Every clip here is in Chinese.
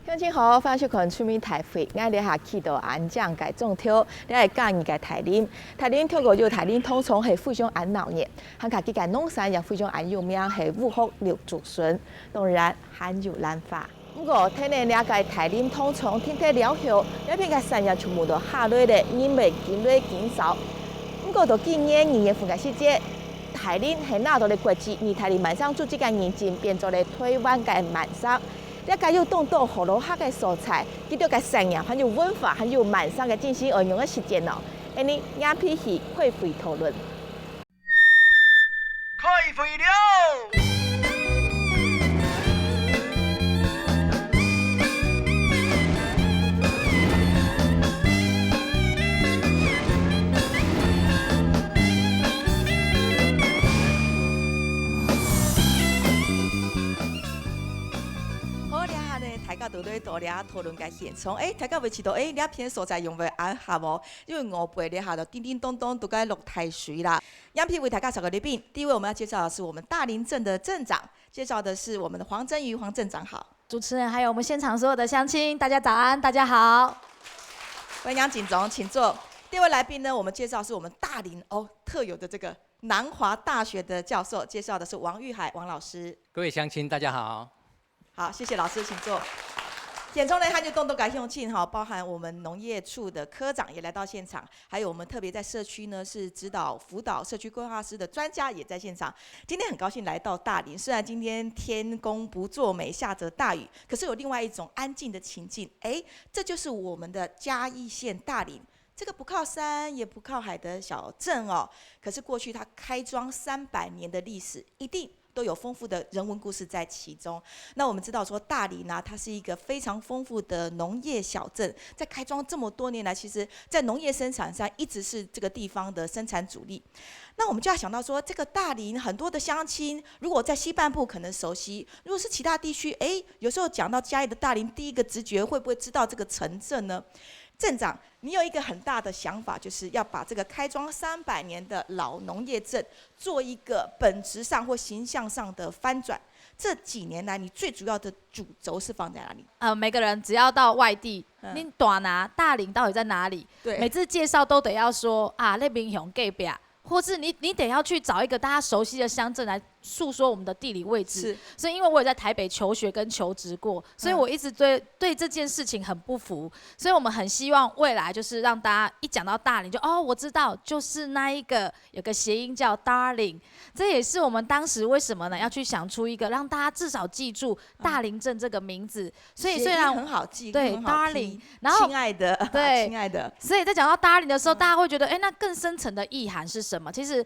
乡亲好，欢迎收看《出名台会》。我哋下去到安江改种跳，你系教人改台林。台林跳过就台林通从系非常安闹热，汉家己改农山也非常安有名，系五福六祖孙，当然罕有兰花。不过天然了解台林通从天体了后，一片个山也全部都下落咧，因为经累减少。不过到今年2月份嘅时节，台林系拿到咧国际以台林慢上做这个认证，变做咧台湾嘅慢上。了解有当到河洛克嘅素材，佢哋嘅山呀，很有文化，很有慢上嘅进行而用嘅时间咯。而你眼皮是开会讨论。开会了！大家都在多俩讨论个现场，大家会知道，俩片所在用袂安下无？因为5倍咧下头叮叮咚咚都该落太水啦。样片为大家找个来宾，第一位我们要介绍的是我们大林镇的镇长，介绍的是我们的黄真瑜黄镇长好。主持人还有我们现场所有的乡亲，大家早安，大家好。欢迎杨景总，请坐。第二位来宾呢，我们介绍是我们大林特有的这个南华大学的教授，介绍的是王玉海王老师。各位乡亲，大家好。好，谢谢老师，请坐。现场呢，还有动动感用庆哈，包含我们农业处的科长也来到现场，还有我们特别在社区呢是指导辅导社区规划师的专家也在现场。今天很高兴来到大林，虽然今天天公不作美，下着大雨，可是有另外一种安静的情境，这就是我们的嘉义县大林。这个不靠山也不靠海的小镇哦，可是过去它开庄300年的历史，一定都有丰富的人文故事在其中。那我们知道说大林它是一个非常丰富的农业小镇，在开庄这么多年来，其实在农业生产上一直是这个地方的生产主力。那我们就要想到说，这个大林很多的乡亲，如果在西半部可能熟悉，如果是其他地区，有时候讲到嘉义的大林，第一个直觉会不会知道这个城镇呢？镇长，你有一个很大的想法，就是要把这个开庄300年的老农业镇做一个本质上或形象上的翻转。这几年来，你最主要的主轴是放在哪里？每个人只要到外地，你大拿大林到底在哪里？对，每次介绍都得要说啊，那边有隔壁，或是你得要去找一个大家熟悉的乡镇来诉说我们的地理位置。是，所以因为我也在台北求学跟求职过，所以我一直对这件事情很不服。所以我们很希望未来就是让大家一讲到大林就我知道，就是那一个有个谐音叫 Darling， 这也是我们当时为什么呢要去想出一个让大家至少记住大林镇这个名字。所以虽然很好记，对 Darling， 然后亲爱的，对，亲爱的。所以在讲到 Darling 的时候，大家会觉得，那更深层的意涵是什么？其实，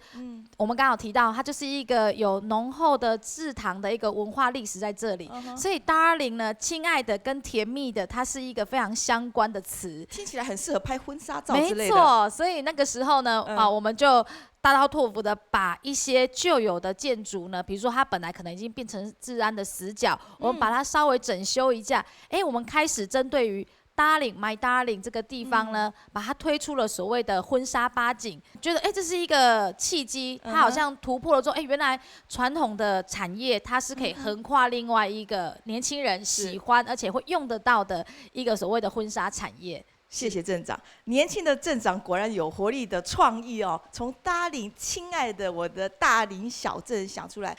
我们刚好提到，它就是一个有浓厚的制糖的一个文化历史在这里。所以 Darling 呢，亲爱的跟甜蜜的，它是一个非常相关的词，听起来很适合拍婚纱照之类的。没错，所以那个时候呢，我们就大刀阔斧的把一些旧有的建筑呢，比如说它本来可能已经变成治安的死角，我们把它稍微整修一下。我们开始针对于Darling My Darling 这个地方呢，把它推出了所谓的婚纱八景，觉得这是一个契机，它好像突破了说，原来传统的产业它是可以横跨另外一个年轻人喜欢而且会用得到的一个所谓的婚纱产业。谢谢镇长，年轻的镇长果然有活力的创意哦。从大林，亲爱的我的大林小镇想出来。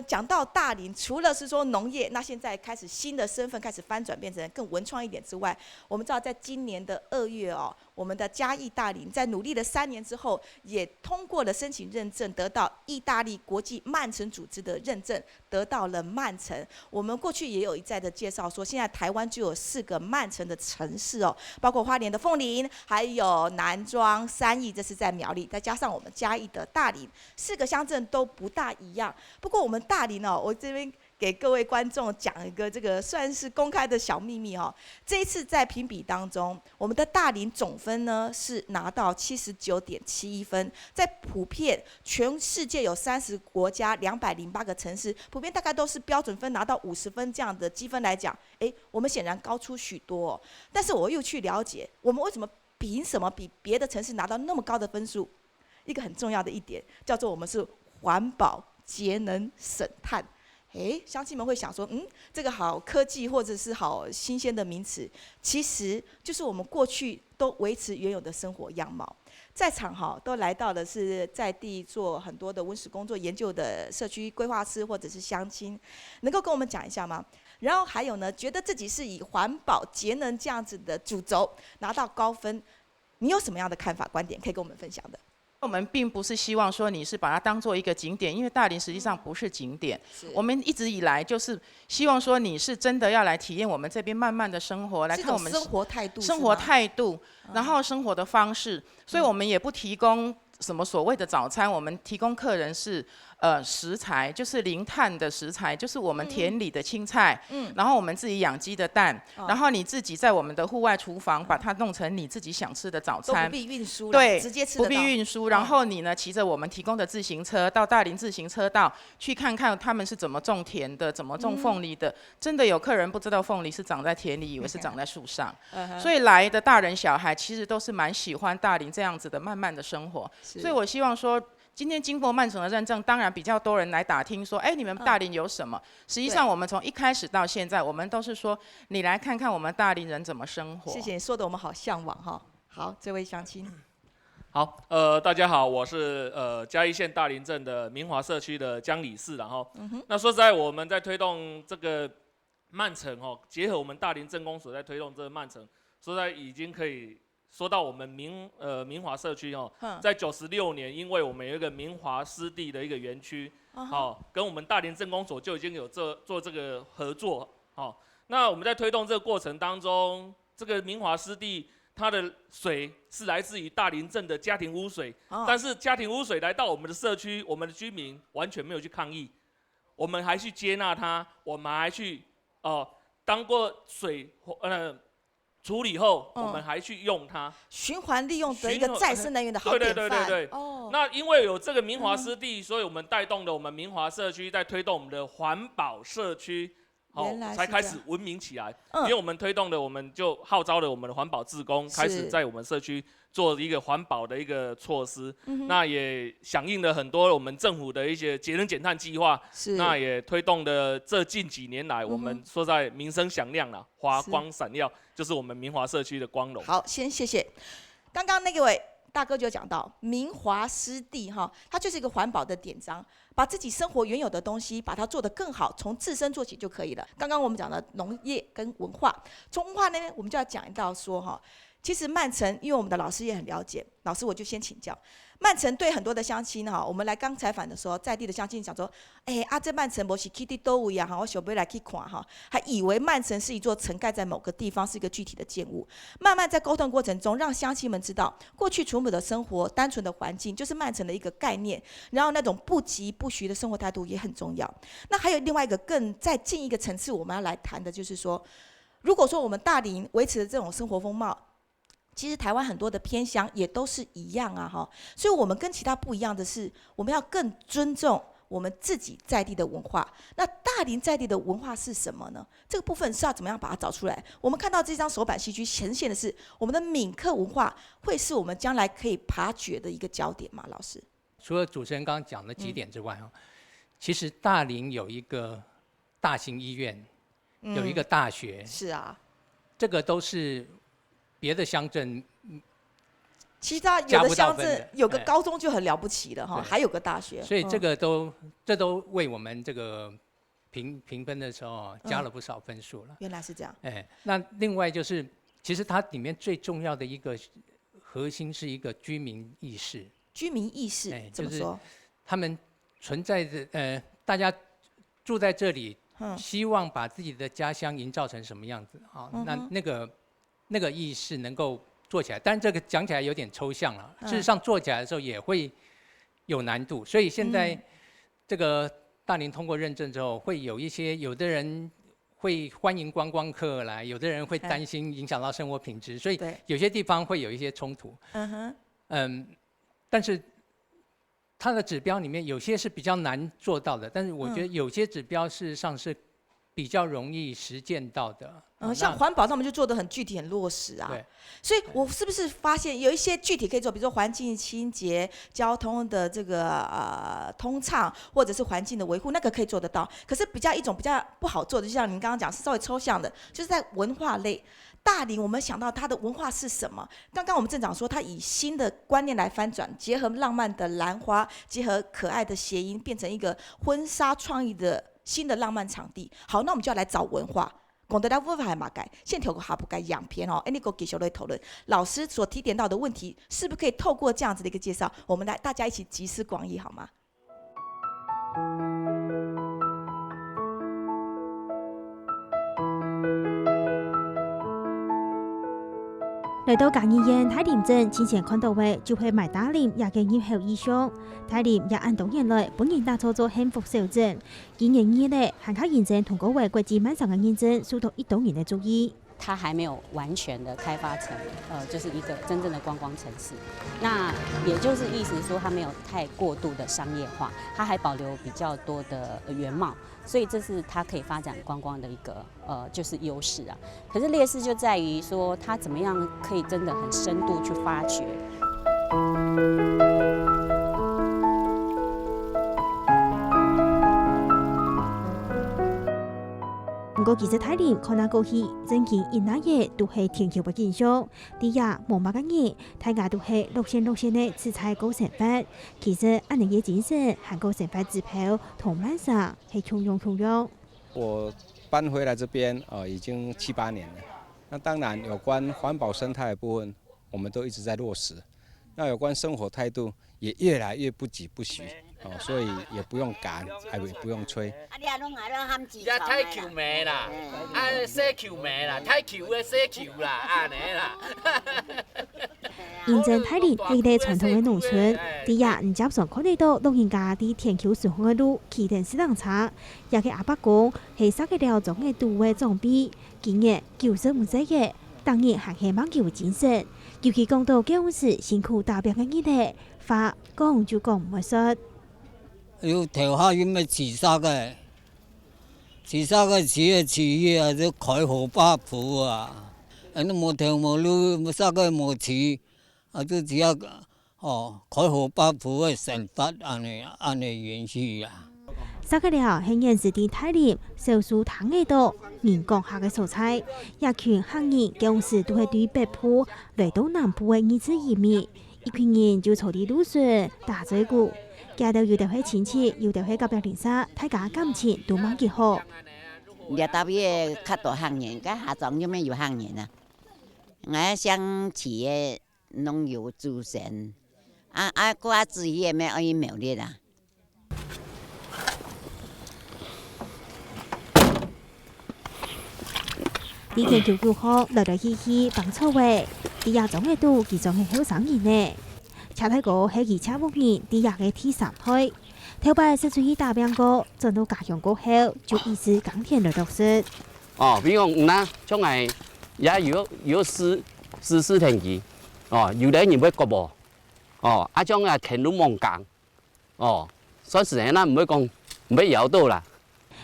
讲到大林，除了是说农业，那现在开始新的身份开始翻转，变成更文创一点之外，我们知道在今年的2月我们的嘉义大林在努力了3年之后，也通过了申请认证，得到意大利国际慢城组织的认证，得到了慢城。我们过去也有一再的介绍说，现在台湾就有4个慢城的城市包括花莲的凤林，还有南庄、三义，这是在苗栗，再加上我们嘉义的大林，4个乡镇都不大一样。不过我们大林我这边给各位观众讲一个这个算是公开的小秘密这一次在评比当中，我们的大林总分呢是拿到79.71分，在普遍全世界有30国家208个城市，普遍大概都是标准分拿到50分这样的积分来讲，我们显然高出许多但是我又去了解，我们为什么凭什么比别的城市拿到那么高的分数？一个很重要的一点叫做我们是环保节能省碳。乡亲们会想说，这个好科技或者是好新鲜的名词，其实就是我们过去都维持原有的生活样貌。在场都来到的是在地做很多的温室工作研究的社区规划师或者是乡亲，能够跟我们讲一下吗？然后还有呢，觉得自己是以环保节能这样子的主轴拿到高分，你有什么样的看法观点可以跟我们分享的？我们并不是希望说你是把它当做一个景点，因为大林实际上不是景点。我们一直以来就是希望说你是真的要来体验我们这边慢慢的生活，来看我们生活态度，然后生活的方式。所以我们也不提供什么所谓的早餐，我们提供客人是食材，就是零碳的食材，就是我们田里的青菜，然后我们自己养鸡的蛋，然后你自己在我们的户外厨房把它弄成你自己想吃的早餐，都不必运输，对，直接吃得到，不必运输。然后你呢，骑着我们提供的自行车到大林自行车道去看看他们是怎么种田的，怎么种凤梨的。真的有客人不知道凤梨是长在田里，以为是长在树上。所以来的大人小孩其实都是蛮喜欢大林这样子的慢慢的生活。所以我希望说，今天经过慢城的认证，当然比较多人来打听说，你们大林有什么？实际上我们从一开始到现在，我们都是说，你来看看我们大林人怎么生活。谢谢你说的，我们好向往哈。好，这位乡亲。好，大家好，我是嘉义县大林镇的明华社区的江理事，然后，那说实在，我们在推动这个慢城结合我们大林镇公所在推动这个慢城，说实在已经可以。说到我们明华社区在96年，因为我们有一个明华湿地的一个园区，跟我们大林镇公所就已经有做这个合作，那我们在推动这个过程当中，这个明华湿地它的水是来自于大林镇的家庭污水，但是家庭污水来到我们的社区，我们的居民完全没有去抗议，我们还去接纳它，我们还去当过水处理后，我们还去用它，循环利用的一个再生能源的好典范。对。那因为有这个明华湿地，所以我们带动了我们明华社区在推动我们的环保社区，才开始文明起来。因为我们推动的，我们就号召了我们的环保志工，开始在我们社区做一个环保的一个措施。那也响应了很多我们政府的一些节能减碳计划。那也推动的这近几年来，我们说在名声响亮了，华光闪耀。就是我们明华社区的光荣。好，先谢谢。刚刚那位大哥就讲到明华湿地它就是一个环保的典章，把自己生活原有的东西把它做得更好，从自身做起就可以了。刚刚我们讲的农业跟文化，从文化那边我们就要讲到说其实慢城，因为我们的老师也很了解，老师我就先请教。慢城对很多的乡亲我们来刚采访的时候，在地的乡亲讲说，这慢城不是去伫倒位我想要来去看还以为慢城是一座城盖在某个地方，是一个具体的建物。慢慢在沟通过程中，让乡亲们知道，过去淳朴的生活、单纯的环境，就是慢城的一个概念。然后那种不急不徐的生活态度也很重要。那还有另外一个更再进一个层次，我们要来谈的就是说，如果说我们大林维持的这种生活风貌，其实台湾很多的偏乡也都是一样所以我们跟其他不一样的是，我们要更尊重我们自己在地的文化。那大林在地的文化是什么呢？这个部分是要怎么样把它找出来？我们看到这张手板戏剧呈现的是我们的闽客文化，会是我们将来可以爬掘的一个焦点吗？老师，除了主持人刚刚讲的几点之外其实大林有一个大型医院，有一个大学，是啊，这个都是别的乡镇，其他有的乡镇有个高中就很了不起了还有个大学，所以这都为我们这个评分的时候加了不少分数了。原来是这样。那另外就是，其实它里面最重要的一个核心是一个居民意识。居民意识怎么说？就是他们存在的大家住在这里，希望把自己的家乡营造成什么样子那个意识能够做起来，但这个讲起来有点抽象了。事实上做起来的时候也会有难度，所以现在这个大林通过认证之后，会有的人会欢迎观光客来，有的人会担心影响到生活品质，所以有些地方会有一些冲突。但是它的指标里面有些是比较难做到的，但是我觉得有些指标事实上是比较容易实践到的。像环保，他们就做得很具体、很落实啊。对。所以我是不是发现有一些具体可以做，比如说环境清洁、交通的这个通畅，或者是环境的维护，那个可以做得到。可是一种比较不好做的，就像您刚刚讲是稍微抽象的，就是在文化类。大林，我们想到它的文化是什么？刚刚我们镇长说，他以新的观念来翻转，结合浪漫的兰花，结合可爱的谐音，变成一个婚纱创意的新的浪漫场地。好，那我们就要来找文化。讲得到文化还嘛该，现条个还不该样片哦。你个继续来讨论，老师所提点到的问题，是不是可以透过这样子的一个介绍，我们来大家一起集思广益，好吗？来到嘉义县太林镇，之前看到的就会买大林也嘅日后意向。太林也按多年来本人打造做幸福小镇，今年以来还靠认证通过为国际漫上嘅认证，受到1多年的注意。它还没有完全的开发成，就是一个真正的观光城市。那也就是意思说，它没有太过度的商业化，它还保留比较多的原貌，所以这是它可以发展观光的一个就是优势啊。可是劣势就在于说，它怎么样可以真的很深度去发掘。不过，其实太林可能过去曾经因那嘢都系天桥嘅景象，啲呀冇乜嘅嘢，大家都系6线嘅食材高成法。其實按人嘅精神，韓國成法指標同慢上係同樣。我搬回来这边已经7、8年了。那当然，有关环保生态的部分，我们都一直在落实。那有关生活态度，也越来越不疾不徐。所以也不用赶，也不用催。呀，太球没啦，洗球没啦，太球的洗球啦，安尼啦。認證太林係一個傳統嘅農村，啲人唔接常看得到老人家啲天橋順風嘅路，騎電適當車，也嘅阿伯講係殺嘅了種嘅都會裝備，今日95歲嘅，當然還係蠻有精神。尤其講到舊時辛苦打拼嘅日子，話講就講唔會說。要調下咁嘅慈沙嘅詞啊，都開河八譜啊，都冇調冇路冇沙嘅冇詞，啊都只有開河八譜嘅成法安尼延續啊。沙個了係現時啲太林少數糖嘅多人工下嘅蔬菜，一群行人舊時都係對北部來到南部嘅二次移民，一群人就坐啲路上打嘴鼓。家頭有條係親戚，有條係隔壁鄰舍，大家感情都蠻結好。你特別較多行人，咁下莊有咩有行人啊？我想企業農業主神，嗰自己也沒可以苗栗啦。啲天橋過後，來來去去幫錯位，啲亞種嘅都其實係好生意呢。車太哥喺二車屋面啲日嘅第3胎，頭擺是出去打拼過，轉到家鄉過後就一時耕田來落實。比如講嗱，將係也有私田期，有啲人要割無，將係田都忙耕，所以時間咱唔會講唔會搖到啦。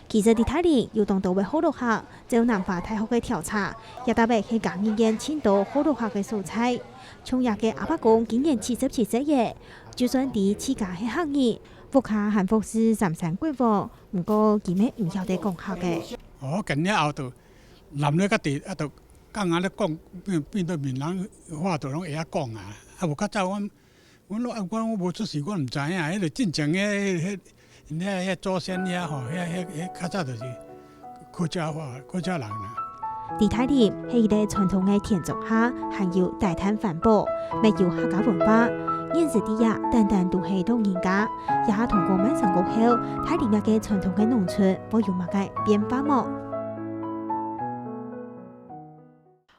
其實啲太林有當到嘅好落客，就南華大學嘅調查，也特別係講一件青島好落客嘅蔬菜。從日嘅阿伯公今年77歲嘅，就算啲自家係行業，屋下幸福是三山規劃，唔過佢咩唔曉得講客嘅。近年後度南咧個地一度夾硬咧講，變到閩南話度攏會曉講啊！無較早我無出事，我唔知啊！迄個真正嘅迄祖先遐吼，迄較早就是客家話客家人啦。啲太林係一個傳統嘅田種下，還有大灘環保，沒有客家文化。現時啲人單單都係老人家，也通過漫上過後，太林嘅傳統嘅農村會有乜嘅變化冇？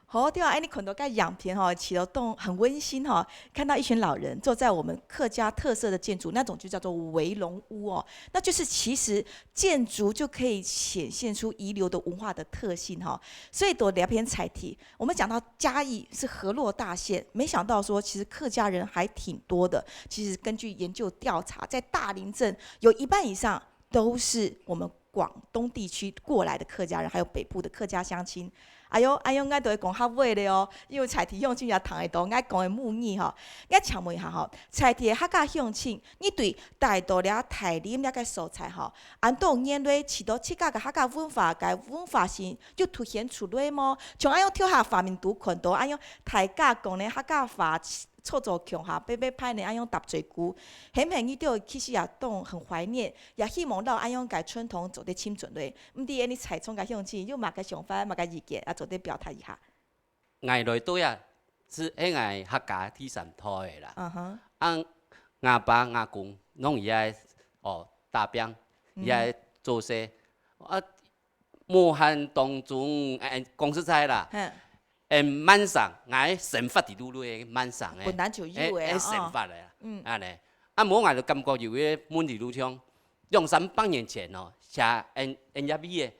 好，对啊，你看到个样片哈，起了动很温馨哈，看到一群老人坐在我们客家特色的建筑，那种就叫做围笼屋哦，那就是其实建筑就可以显现出遗留的文化的特性哈。所以多两篇彩题，我们讲到嘉义是河洛大县，没想到说其实客家人还挺多的。其实根据研究调查，在大林镇有1半以上都是我们广东地区过来的客家人，还有北部的客家乡亲。哎呦，我都会讲较尾的哦，因为菜题乡亲也谈会到，我讲的母语吼，我请问一下吼，菜题的客家乡亲，你对大道了台林了个素材吼，按到眼内起到七家个客家文化，个文化性就凸显出来么？像安样跳下发明图看到，安样大家讲的客家话。凑凑强哈，白白拍呢，安样搭嘴句，很伊就其实也当很怀念，也希望到安样个春童做得清准嘞。毋知安尼采创个乡亲，有嘛个想法，嘛个意见，啊做得表态一下。挨内底啊，是迄个客家第三代的啦。啊，阿爸阿公拢伊爱大兵，伊爱做事。啊，武汉当中讲实在啦。慢上，我神法伫愈愈慢上诶，本来就有诶，神法诶，安尼。啊，无我就感觉有诶问题愈强。200-300年前哦，写人家米诶，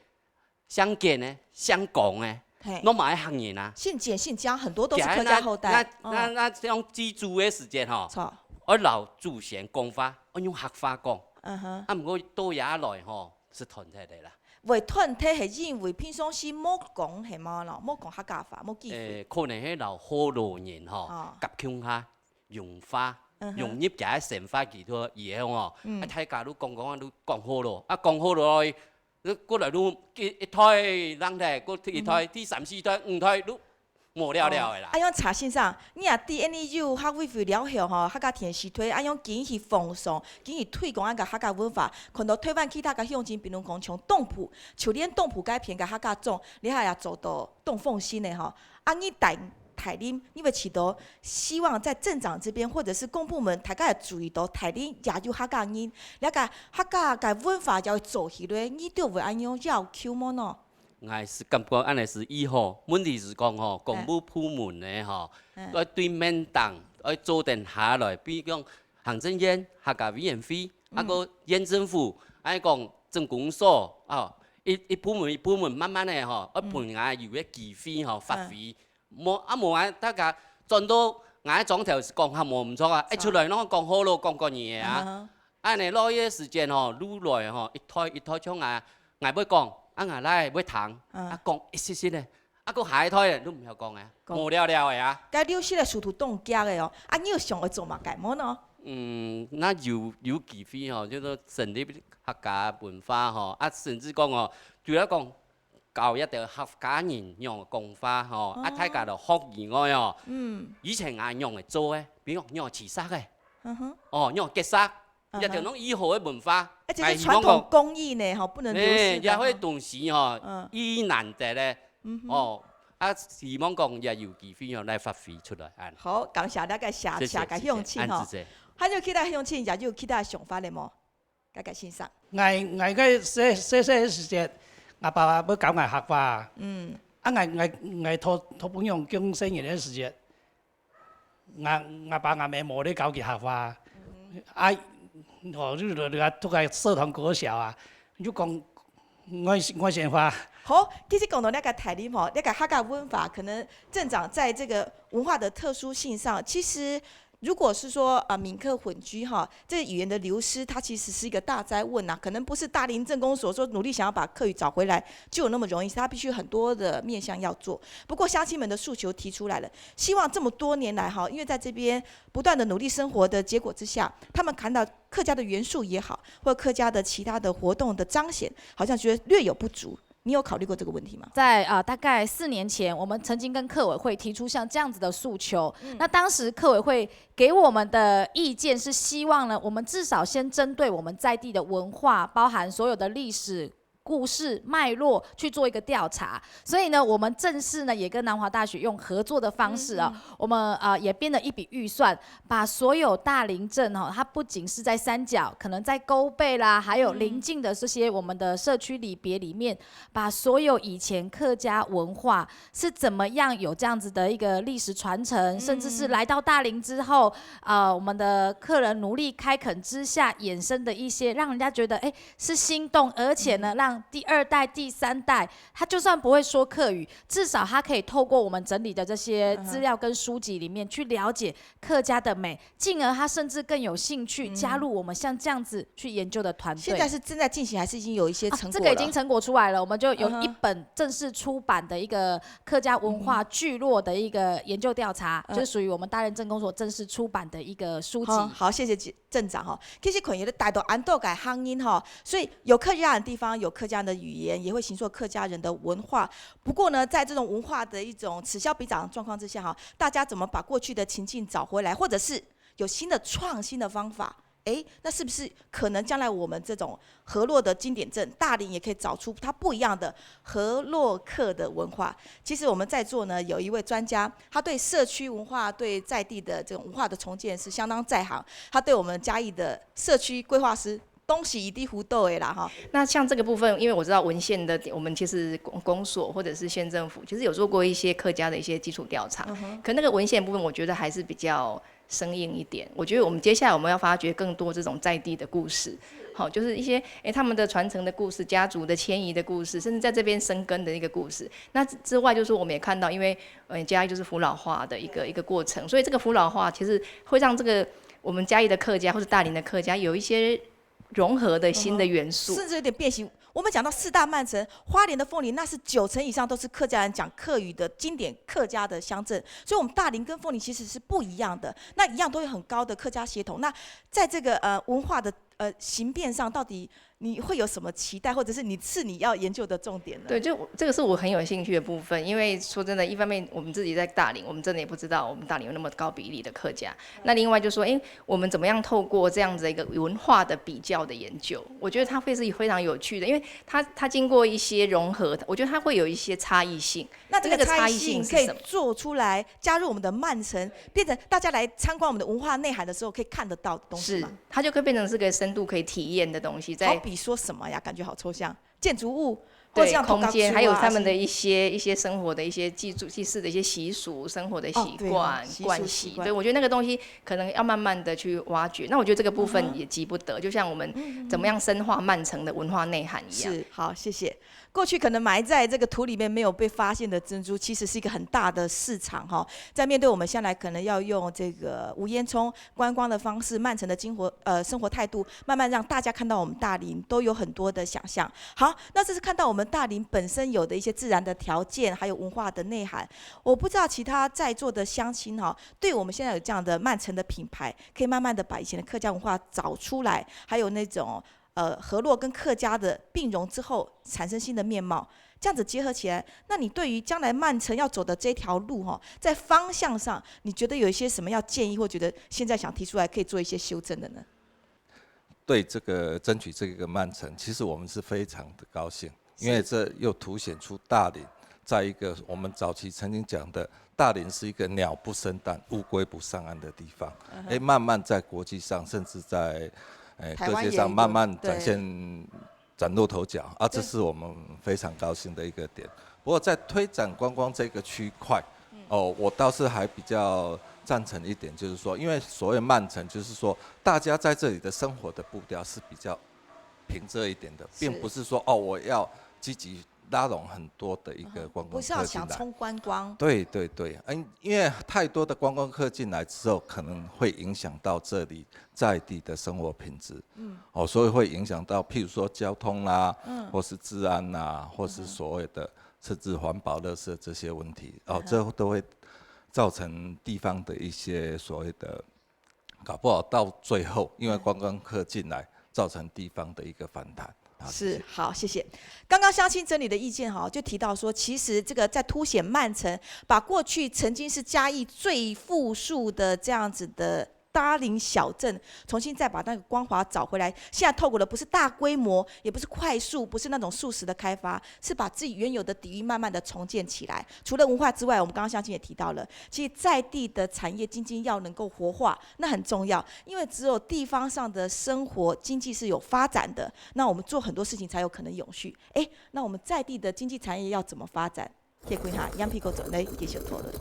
相见诶，相讲诶，拢嘛爱学人啊。姓简姓江，很多都是客家后代。那种居住诶时间吼，我老祖先讲法，我用客话讲。啊，毋过到遐来吼，是团体的啦。为团体是因为平常时冇讲系嘛咯，冇讲客家话，冇机会。可能迄老好多人吼，夹腔下用法，用入家神法其他嘢吼，啊大家都讲啊，都讲好咯，啊讲好落来，你过来都一胎人台，过一胎、第3、4胎、5胎都无了了的啦。啊，样查先生，你啊 DNU 客委会了后吼，客家田时推，啊样继续放松，继续推广个客家文化，看到台湾其他个乡亲，比如讲像东埔，像恁东埔改编个客家种，你还也做到东凤新的吼。啊，你台林，你会起到希望在镇长这边或者是公部门，大家也注意到台林也有客家人，了解客家个文化要做起来，你就会安样要求么呢？我是感觉安尼是以后，问题是讲吼，公务部门的吼，要对面档要做定下来，比如讲行政院、客家委员会，啊个县政府，啊讲政工所，一部门慢慢的吼，要分下有个机会吼发挥，无啊大家转到我状头是讲较无毋错啊，一出来拢讲好咯，讲个嘢啊，安尼攞嘢时间吼，愈来吼一台像我要讲。啊，我来要谈，啊讲一些些咧，啊个下一胎咧，都唔晓讲诶，无了了诶啊。该流失咧，殊途冻结诶哦，啊你有想要做嘛改么呢？那有机会吼，叫做成立客家文化吼，啊甚至讲哦，除了讲教一条客家人用讲法吼，啊大家就学以外哦，以前俺用来做诶，比如用刺杀诶，用结杀。一条拢以后的文化，而且是传统工艺呢，吼不能流失。也迄东西吼，以难得咧，希望讲也有机会来发挥出来。好，感谢大家下个乡亲吼，还有其他乡亲也有其他想法咧么？大家欣赏。我个细时节，我爸爸要教我学话，啊我托本用讲生意的时节，我爸我妈无咧教佢学话，你读个社团国小啊，就讲我想法。好，其实讲到那个台林吼，那个客家文化，可能镇长在这个文化的特殊性上，其实如果是说闽客混居哈，这个语言的流失，它其实是一个大灾问呐，可能不是大林镇公所说努力想要把客语找回来就有那么容易，它必须很多的面向要做。不过乡亲们的诉求提出来了，希望这么多年来哈，因为在这边不断的努力生活的结果之下，他们看到客家的元素也好，或客家的其他的活动的彰显，好像觉得略有不足。你有考虑过这个问题吗？在大概4年前，我们曾经跟客委会提出像这样子的诉求。那当时客委会给我们的意见是希望呢，我们至少先针对我们在地的文化，包含所有的历史故事脉络去做一个调查。所以呢，我们正式呢也跟南华大学用合作的方式啊，我们也编了一笔预算，把所有大林镇它不仅是在三角，可能在沟背啦，还有邻近的这些我们的社区里别里面，把所有以前客家文化是怎么样有这样子的一个历史传承，甚至是来到大林之后，我们的客人努力开垦之下衍生的一些让人家觉得是心动，而且呢让让第2代、第3代，他就算不会说客语，至少他可以透过我们整理的这些资料跟书籍里面去了解客家的美，进而他甚至更有兴趣加入我们像这样子去研究的团队。现在是正在进行，还是已经有一些成果了？这个已经成果出来了，我们就有一本正式出版的一个客家文化聚落的一个研究调查，就是属于我们大林镇公所正式出版的一个书籍。好，谢谢镇长哈。其实可能带到安度改乡音哈，所以有客家人的地方有客家人的语言，也会形塑客家人的文化。不过呢，在这种文化的一种此消彼长的状况之下哈，大家怎么把过去的情境找回来，或者是有新的创新的方法？那是不是可能将来我们这种河洛的经典镇大林也可以找出它不一样的河洛客的文化？其实我们在座呢有一位专家，他对社区文化、对在地的这种文化的重建是相当在行。他对我们嘉义的社区规划师。东西一地胡豆啦哈。那像这个部分，因为我知道文献的，我们其实公所或者是县政府，其实有做过一些客家的一些基础调查。可那个文献部分，我觉得还是比较生硬一点。我觉得我们接下来我们要发掘更多这种在地的故事，好，就是一些他们的传承的故事、家族的迁移的故事，甚至在这边生根的一个故事。那之外，就是我们也看到，因为嘉义就是服老化的一个过程，所以这个服老化其实会让这个我们嘉义的客家或者大林的客家有一些融合的新的元素，甚至有点变形。我们讲到4大慢城，花莲的凤林那是90%以上都是客家人讲客语的经典客家的乡镇，所以我们大林跟凤林其实是不一样的。那一样都有很高的客家协同。那在这个文化的形变上，到底你会有什么期待，或者是你要研究的重点呢？对，就这个是我很有兴趣的部分，因为说真的，一方面我们自己在大林，我们真的也不知道我们大林有那么高比例的客家。那另外就说，我们怎么样透过这样子一个文化的比较的研究，我觉得它会是非常有趣的，因为它经过一些融合，我觉得它会有一些差异性。那这个差异性可以做出来，加入我们的慢城，变成大家来参观我们的文化内涵的时候可以看得到的东西吗？是，它就可以变成是个深度可以体验的东西。好比说什么呀？感觉好抽象，建筑物。对，空间还有他们的一些生活的一些祭祀的一些习俗、生活的习惯、惯习。对，我觉得那个东西可能要慢慢的去挖掘。那我觉得这个部分也急不得，就像我们怎么样深化慢城的文化内涵一样。是，好，谢谢。过去可能埋在这个土里面没有被发现的珍珠，其实是一个很大的市场哈。在面对我们将来可能要用这个无烟囱观光的方式，慢城的生活态度，慢慢让大家看到我们大林都有很多的想象。好，那这是看到我们大林本身有的一些自然的条件，还有文化的内涵。我不知道其他在座的乡亲哈，对我们现在有这样的慢城的品牌，可以慢慢的把以前的客家文化找出来，还有那种河洛跟客家的并融之后产生新的面貌，这样子结合起来，那你对于将来慢城要走的这条路哈，在方向上，你觉得有一些什么要建议，或觉得现在想提出来可以做一些修正的呢？对这个争取这个慢城，其实我们是非常的高兴，因为这又凸显出大林在一个我们早期曾经讲的大林是一个鸟不生蛋、乌龟不上岸的地方，慢慢在国际上，甚至在各界上慢慢崭露头角啊，这是我们非常高兴的一个点。不过在推展观光这个区块，我倒是还比较赞成一点，就是说，因为所谓慢城，就是说大家在这里的生活的步调是比较平仄一点的，并不是说我要积极拉拢很多的一个观光客进来，不是要想冲观光。对对对，因为太多的观光客进来之后，可能会影响到这里在地的生活品质。所以会影响到，譬如说交通啦，或是治安啦，或是所谓的甚至环保、垃圾这些问题，这都会造成地方的一些所谓的，搞不好到最后，因为观光客进来，造成地方的一个反弹。是，好，谢谢。刚刚乡亲整理的意见哈，就提到说，其实这个在凸显慢城，把过去曾经是嘉义最富庶的这样子的大林小镇，重新再把那个光华找回来。现在透过的不是大规模，也不是快速，不是那种速食的开发，是把自己原有的底蕴慢慢的重建起来。除了文化之外，我们刚刚乡亲也提到了，其实在地的产业经济要能够活化，那很重要，因为只有地方上的生活经济是有发展的，那我们做很多事情才有可能永续。那我们在地的经济产业要怎么发展？可以看下杨皮狗总来继续讨论。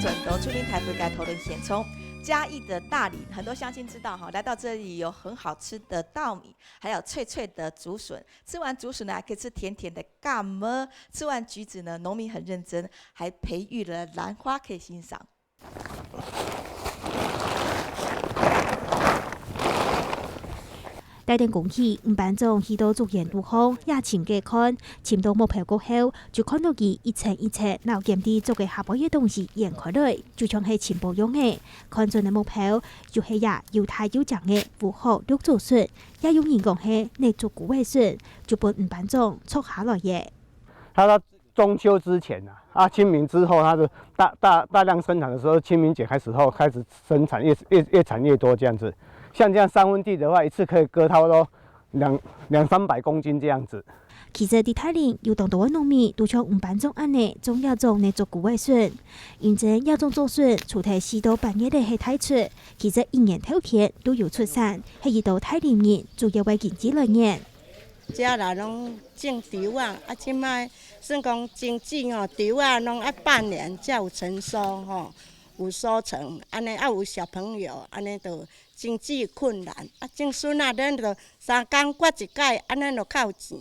转到出林台北街讨论现场，嘉义的大林，很多乡亲知道哈，来到这里有很好吃的稻米，还有脆脆的竹笋。吃完竹笋呢，还可以吃甜甜的干么。吃完橘子呢，农民很认真，还培育了兰花可以欣赏。台电公司唔班长去到竹园路后，也亲过看，亲到目标过后，就看到佢一层一层老咸地做嘅下晡嘅东西演开来，就像係全部用嘅。看准嘅目標，就是也又大又長嘅符合綠竹筍，也有人講係內竹古味筍，就本唔班長撮下來嘅。它到中秋之前清明之後，它的大量生產的時候，清明節開始後開始生產，越產越多這樣子。像這樣3分地的話，一次可以割差不多200-300公斤這樣子。其實喺台林有當多嘅農民都像唔班種安尼種了種內竹古味筍，認真要種竹筍，除睇4到8月嘅係太出，其實1年頭天都有出產，係一道台林人主要嘅經濟來源。遮啦攏種稻啊，即擺算講經濟稻啊，攏要半年才有成熟有收成，安尼有小朋友，安尼就經濟困難。種筍啊，咱就3工割一解，安尼就較有錢。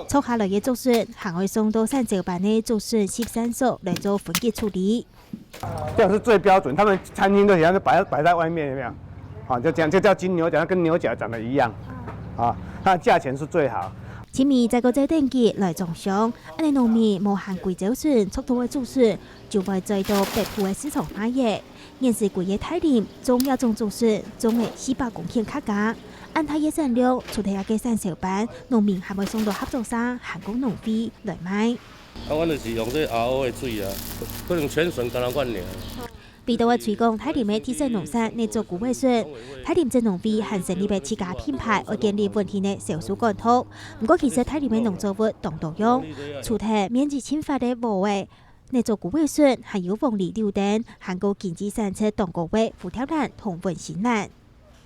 撮下來嘅竹筍，行去送到三角板嘅竹筍13束來做分級處理。這樣是最標準，他們餐廳都一樣，就擺在外面，有沒有？就這樣就叫金牛角，跟牛角長得一樣，它的價錢是最好。前面再個再登記來種上，安尼農民無限貴州筍、速度嘅竹筍，就會再到北部嘅市場買嘢。現時貴嘅台林種一種竹筍，種嘅400公頃客家，按它嘅產量，除睇下嘅3小班，農民還會送到合作社、韓國農會來賣。阮就是用這 RO 的水可能全筍干那罐爾。被到嘅推廣台林嘅特色農產內竹古味筍，台林鎮農會還成立嘅自家品牌，來建立本地嘅銷售管道。不過其實台林嘅農作物當多樣，除睇面積淺發嘅無味內竹古味筍，還有鳳梨、柳丁，韓國經濟產出當個味、虎跳蘭同文心蘭。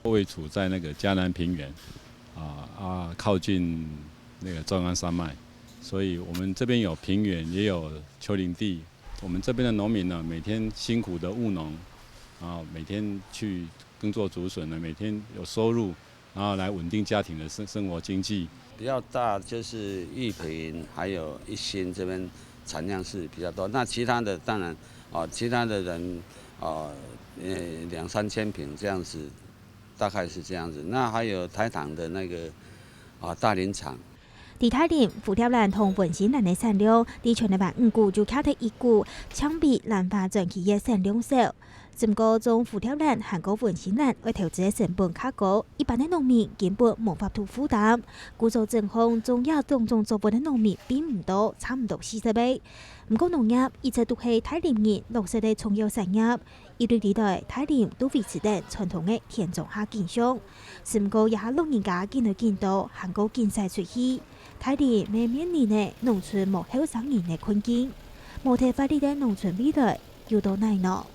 位處在那個嘉南平原，靠近那個中央山脈，所以我們這邊有平原，也有丘陵地。我們這邊的農民呢，每天辛苦的務農，然後每天去耕作竹筍呢，每天有收入，然後來穩定家庭的生活經濟。比較大就是玉屏，還有一心這邊產量是比較多。那其他的當然，其他的人2-3千坪這樣子，大概是這樣子。那還有台糖的那個大林廠。喺台林、虎跳蘭同文心蘭嘅產量，喺全台灣5股就靠睇1股，相比蘭花長期嘅產量少。只不過種虎跳蘭、韓國文心蘭為投資嘅成本較高，一般嘅農民根本無法度負擔。故做正方種亞種作物嘅農民並唔多，差唔多40倍。不過農業一直都係台林人落實嘅重要產業。一直以來，台林都維持緊傳統嘅田種下經商，只不過也係老人家見來見到韓國經濟出去。台林未面臨嘅農村無後生人嘅困境，無體發力嘅農村未來有多難呢？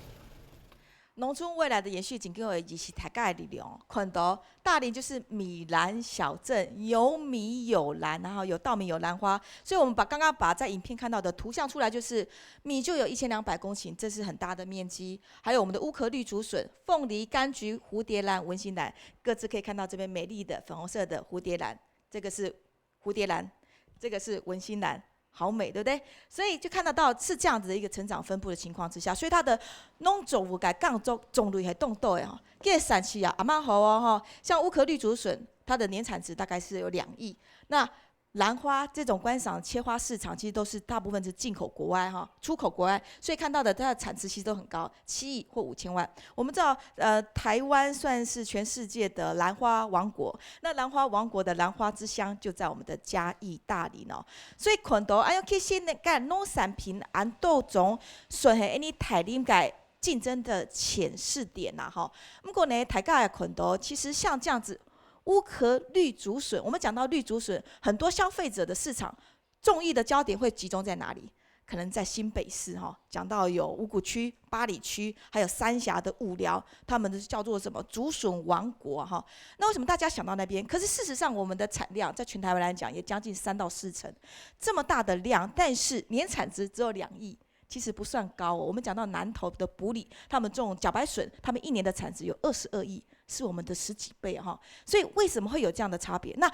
農村未來的延續，緊跟維是大家的力量。看到大林就是米蘭小鎮，有米有蘭，然後有稻米有蘭花，所以我們剛剛把在影片看到的圖像出來，就是米就有1200公頃，這是很大的面積。還有我們的烏殼綠竹筍、鳳梨、柑橘、蝴蝶蘭、文心蘭，各自可以看到這邊美麗的粉紅色的蝴蝶蘭，這個是蝴蝶蘭，這個是文心蘭。好美，對不對？所以就看得到是這樣子的一個成長分布的情況之下，所以它的農作物嘅降種率係動到嘅哈，這個產期啊，蠻好哦哈。像烏殼綠竹筍，它的年產值大概是有2億。那蘭花這種觀賞切花市場，其實都是大部分是進口國外哈，出口國外，所以看到的它的產值其實都很高，7億或5000萬。我們知道，台灣算是全世界的蘭花王國，那蘭花王國的蘭花之鄉就在我們的嘉義大林哦。所以看到其實呢個農產品按到種算係呢台林嘅競爭的潛勢點啦哈。不過呢，大家也看到，其實像這樣子。烏殼綠竹筍，我們講到綠竹筍，很多消費者的市場，眾意的焦點會集中在哪裡？可能在新北市哈，讲到有五股区、八里区，还有三峡的五寮，他们的叫做什么竹笋王国哈。那为什么大家想到那边？可是事实上，我们的产量在全台湾来讲也将近3到4成，这么大的量，但是年产值只有2亿。其实不算高哦。我们讲到南投的埔里，他们种茭白笋，他们1年的产值有22亿，是我们的10几倍哈。所以为什么会有这样的差别？那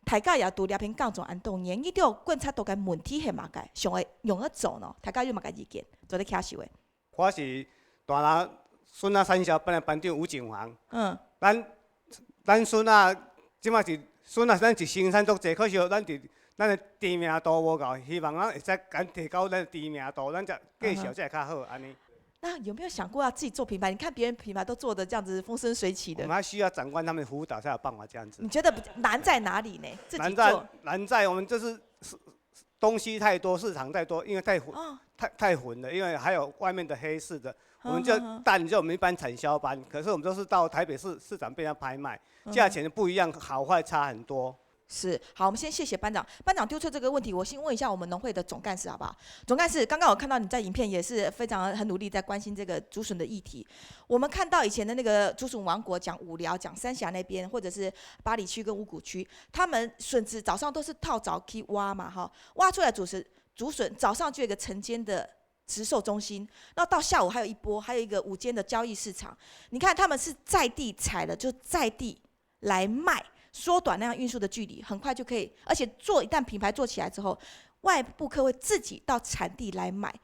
大家也拄抓平讲种安动年，伊就观察到个问题系嘛个，上会用得做呢？大家有嘛个意见？做咧캐手的。我是大拿孙仔产销班的班长吴景煌。咱孙仔即马是孙仔，咱是生产足济，可是咱的知名度无够，希望咱会使敢提高咱的知名度，咱才介绍才会较好安尼。那有没有想过要自己做品牌？你看别人品牌都做的这样子风生水起的。我们还需要长官他们辅导才有办法这样子。你觉得难在哪里呢？自己做。难在我们就是东西太多，市场太多，因为太混了，因为还有外面的黑市的。我们就蛋就我们一般产销班，可是我们都是到台北市场被人家拍卖，价钱不一样，好坏差很多。是，好，我们先谢谢班长。班长丢出这个问题，我先问一下我们农会的总干事好不好？总干事，刚刚我看到你在影片也是非常很努力在关心这个竹笋的议题。我们看到以前的那个竹笋王国，讲五寮、讲三峡那边，或者是八里区跟五股区，他们笋子早上都是套早去挖嘛，哈，挖出来竹笋早上就有一个晨间的直售中心，那到下午还有一波，还有一个午间的交易市场。你看他们是在地采了，就在地来卖。缩短那样运输的距离，很快就可以，而且一旦品牌做起来之后，外部客会自己到产地来买，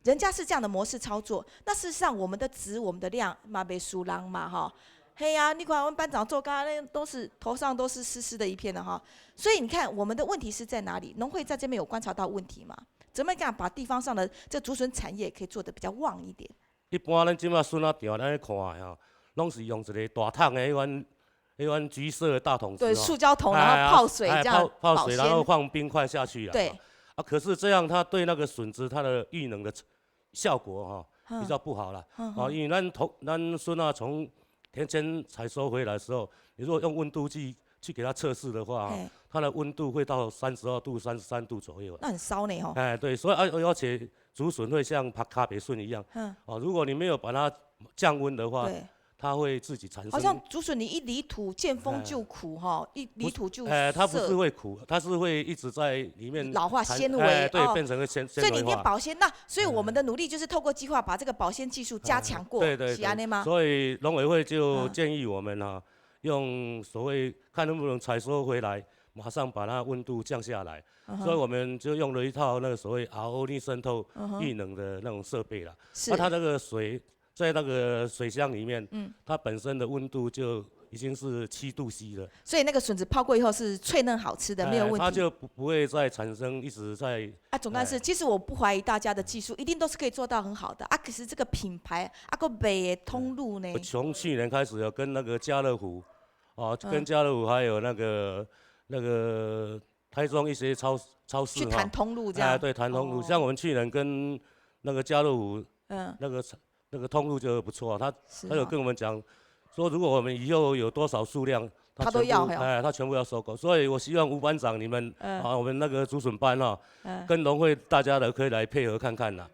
人家是这样的模式操作。那事实上，我们的值、我们的量嘛，没输人嘛，哈。嘿呀，你看我们班长做，刚刚那都是头上都是湿湿的一片的哈。所以你看，我们的问题是在哪里？农会在这边有观察到问题吗？怎么样把地方上的这竹笋产业可以做得比较旺一点？一般咱即马笋仔店咱咧看的吼，拢是用一个大桶的迄款橘色的大桶子，对，塑胶桶，然后泡水这样泡水，然后放冰块下去啊。对。啊，可是这样它对那个笋子它的遇冷的效果哈比较不好啦。啊，因为咱笋仔从田间采收回来的时候，你如果用温度计去给它测试的话，它的温度会到32度、33度左右。那很烧呢吼。哎，对，所以而且竹笋会像咖啡笋一样，如果你没有把它降温的话。它会自己产生。好像竹笋你一离土见风就苦哈，一离土就它不是会苦，它是会一直在里面老化纤维，对，变成个纤维化。所以你一定保鲜。那所以我们的努力就是透过计划把这个保鲜技术加强过，是安尼吗？所以农委会就建议我们用所谓看能不能采收回来，马上把它温度降下来。所以我们就用了一套那个所谓 RO 逆渗透遇冷的那种设备啦。那它那个水。在那个水箱里面，它本身的温度就已经是7度C 了，所以那个笋子泡过以后是脆嫩好吃的，没有问题。它就不会再产生一直在。总干事，其实我不怀疑大家的技术一定都是可以做到很好的可是这个品牌个卖的通路呢？从去年开始有跟那个家乐福，跟家乐福还有那个台中一些超市去谈通路这样。对，谈通路，像我们去年跟那个家乐福，那个通路就不错，他有跟我们讲说，如果我们以后有多少数量，他都要，他全部要收购。所以我希望吴班长你们我们那个竹笋班跟农会大家的可以来配合看看啦。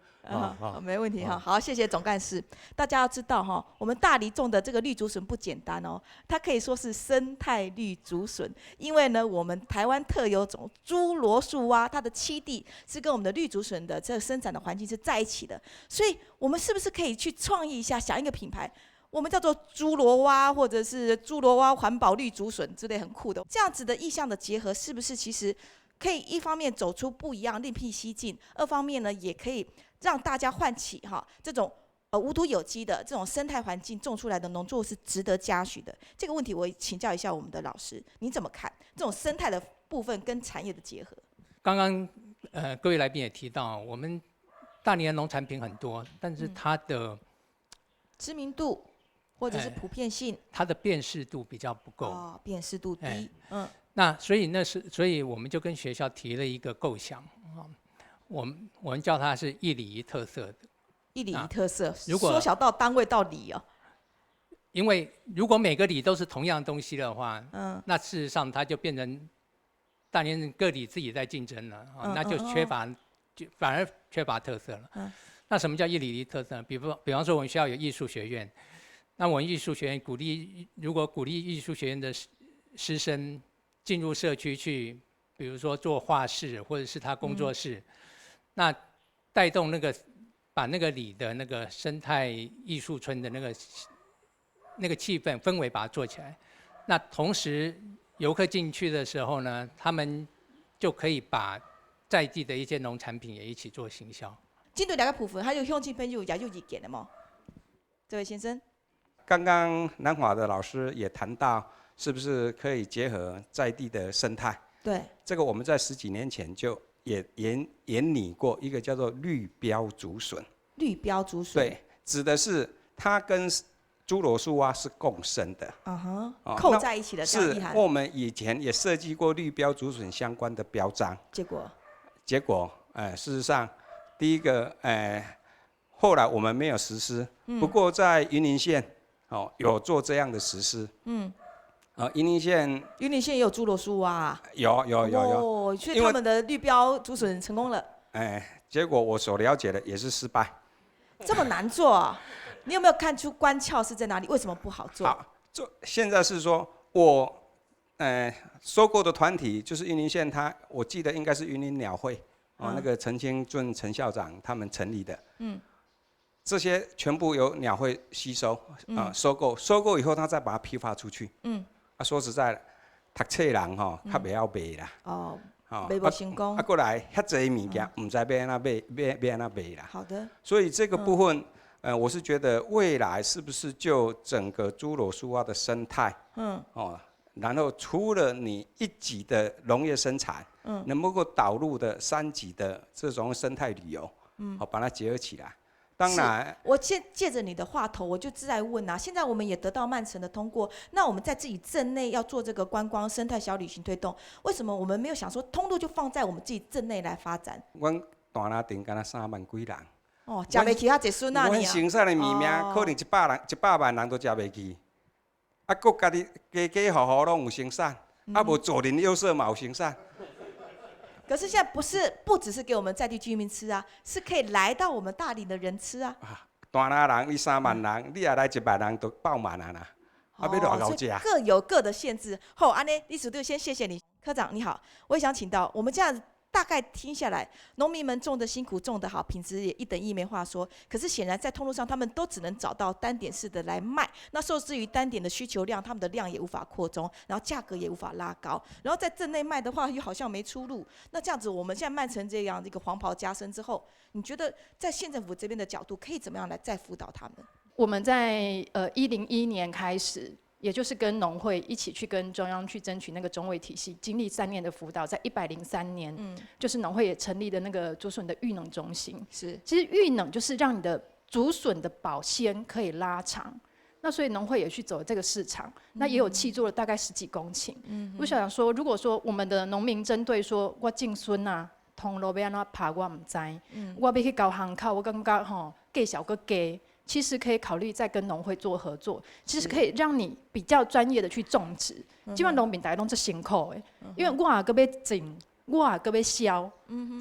没问题哈，好，谢谢总干事。大家要知道哈，我们大梨种的这个绿竹笋不简单哦，它可以说是生态绿竹笋，因为呢，我们台湾特有种猪罗树蛙，它的栖地是跟我们的绿竹笋的这个生长的环境是在一起的，所以我们是不是可以去创意一下，想一个品牌？我们叫做猪罗蛙，或者是猪罗蛙环保绿竹笋之类很酷的，这样子的意象的结合，是不是其实可以一方面走出不一样，另辟蹊径；二方面呢，也可以让大家唤起这种无毒有机的这种生态环境种出来的农作物是值得嘉许的。这个问题我请教一下我们的老师，你怎么看这种生态的部分跟产业的结合？刚刚各位来宾也提到，我们大林的农产品很多，但是它的知名度或者是普遍性，它的辨识度比较不够。辨识度低。那所以我们就跟学校提了一个构想我们叫它是一里一特色的。一里一特色，如果缩小到单位到里哦。因为如果每个里都是同样东西的话，那事实上它就变成大连各里自己在竞争了，那就缺乏就反而缺乏特色了。那什么叫一里的特色呢？比方说我们学校有艺术学院，那我们艺术学院如果鼓励艺术学院的师生进入社区去，比如说做画室或者是他工作室，那带动把那个里的那个生态艺术村的那个气氛氛围把它做起来。那同时游客进去的时候呢，他们就可以把在地的一些农产品也一起做行销。针对两个部分，还有乡亲朋友也有意见的吗？这位先生，刚刚南华的老师也谈到，是不是可以结合在地的生态？对，这个我们在10几年前就也研拟过一个叫做绿标竹笋。绿标竹笋，对，指的是它跟侏罗树蛙是共生的。扣在一起的这样意涵。是，我们以前也设计过绿标竹笋相关的标章。结果，事实上，第一个，后来我们没有实施。不过在云林县，有做这样的实施。云林县也有侏罗树蛙啊。有。哦，所以他们的绿标竹笋成功了。结果我所了解的也是失败。这么难做啊？你有没有看出关窍是在哪里？为什么不好做？好，现在是说我。收购的团体就是云林县，我记得应该是云林鸟会，那个陈清俊陈校长他们成立的。这些全部由鸟会吸收收购以后，他再把它批发出去。说实在的，读册的人较袂晓卖啦。卖不成功。过来遐侪物件，唔知要安怎卖，安怎卖啦。好的。所以这个部分，我是觉得未来是不是就整个侏罗树蛙的生态，然后除了你1级的农业生产，能不能够导入的3级的这种生态旅游，把它结合起来。当然，我借着你的话头，我就在问啊，现在我们也得到曼城的通过，那我们在自己镇内要做这个观光生态小旅行推动，为什么我们没有想说通路就放在我们自己镇内来发展？阮大拉町敢若3万几人。吃袂起遐侪孙啊！阮生产的物命可能100万人都吃袂起。国家己家户户拢有生产，无左邻右舍嘛有生产。可是现在不只是给我们在地居民吃啊，是可以来到我们大林的人吃啊。大拉人你3万人，你也来100万人都爆满了啦，要偌高吃？各有各的限制。好，安尼李主队先谢谢你，科长你好，我也想请到我们这样。大概听下来，农民们种的辛苦，种的好，品质也一等一没话说。可是显然在通路上，他们都只能找到单点式的来卖。那受制于单点的需求量，他们的量也无法扩充，然后价格也无法拉高。然后在镇内卖的话，又好像没出路。那这样子，我们现在卖成这样一个黄袍加身之后，你觉得在县政府这边的角度，可以怎么样来再辅导他们？我们在101年开始。也就是跟农会一起去跟中央去争取那个中卫体系，经历3年的辅导，在103年，就是农会也成立的那个竹笋的育农中心。是，其实育农就是让你的竹笋的保鲜可以拉长，那所以农会也去走这个市场，那也有契作了大概10几公顷。我想说，如果说我们的农民针对说我种笋啊，通路要安怎拍我唔知，我要去搞行口，我感觉吼价小个价。其实可以考虑再跟农会做合作，其实可以让你比较专业的去种植。基本上农民大家都是辛苦的，因为我也搁要种，我也搁要销，